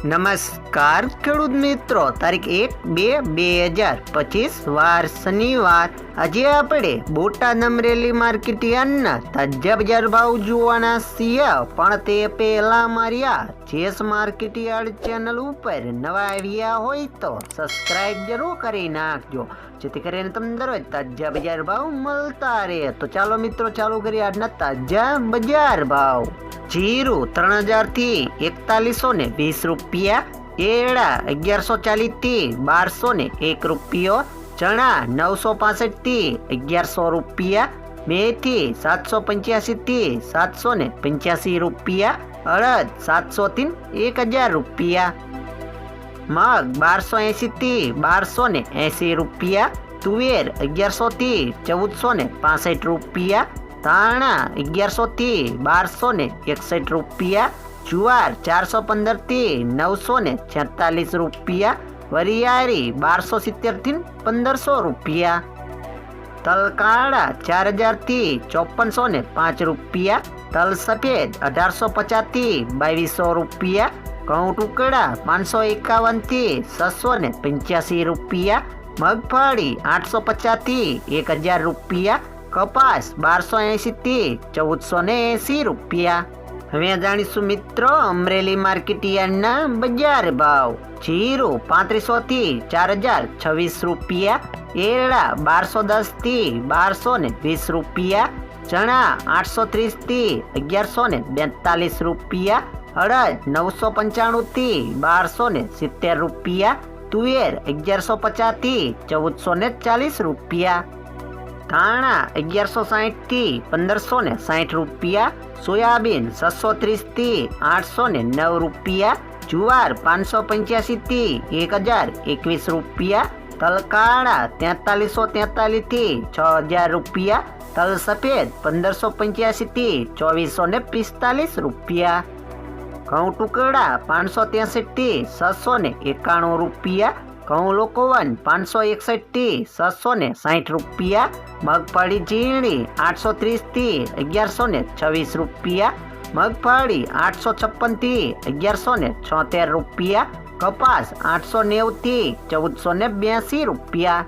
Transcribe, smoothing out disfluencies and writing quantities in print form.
નમસ્કાર ખેડૂત મિત્રો, તારીખ 1/2/2025 વાર શનિવાર. આજે આપણે બોટાદ અમરેલી માર્કેટ યાર્ડના તાજા બજાર ભાવ જોવાના છીએ. પણ તે પહેલા મારી આ જેસ માર્કેટ યાર્ડ ચેનલ ઉપર નવા આવ્યા હોય તો સબસ્ક્રાઇબ જરૂર કરી નાખજો, જેથી કરીને તમને દરરોજ તાજા બજાર ભાવ મળતા રહે. તો ચાલો મિત્રો, ચાલુ કરીએ આજના તાજા બજાર ભાવ. જીરું 3000 થી 4120 રૂપિયા, એરડા 1140 થી 1201 રૂપિયો, ચણા 965 થી 1100 રૂપિયા, મેથી 785 થી 785 રૂપિયા, અડદ 700 થી 1000 રૂપિયા, મગ 1280 થી 1280 રૂપિયા, તુવેર 1100 થી 1465 રૂપિયા, ધાણા 1100 થી 1261 રૂપિયા, જુવાર 415 થી 946 રૂપિયા, વરિયાળી 1270 થી 1500 રૂપિયા, તલ કાળા 4000 થી 5405 રૂપિયા, તલ સફેદ 1850 થી 2200 રૂપિયા, ઘઉં ટુકડા 551 થી 685 રૂપિયા, મગફળી 850 થી 1000 રૂપિયા, કપાસ 1280 થી 1480 રૂપિયા. હવે જાણીશું મિત્રો અમરેલી માર્કેટ યાર્ડના બજાર ભાવ. જીરું 3500 થી 4026 રૂપિયા, એરડા 1210 થી 1220 રૂપિયા, ચણા 830 થી 1142 રૂપિયા, અડદ 995 થી 1270 રૂપિયા, તુવેર 1150 થી 1440 રૂપિયા, ધાણા 1160 થી 1560 રૂપિયા, સોયાબીન 630 થી 809 રૂપિયા, જુવાર 585 થી 1021 રૂપિયા, તલ કાળા 4343 થી 6000 રૂપિયા, તલ સફેદ 1585 થી 2445 રૂપિયા, ઘઉં ટુકડા 563 થી 691 રૂપિયા, ઘઉં લોકોવન 561 થી 660 રૂપિયા, મગફળી ઝીણી 830 થી 1126 રૂપિયા, મગફળી 856 થી 1176 રૂપિયા, કપાસ 890 થી 1482 રૂપિયા.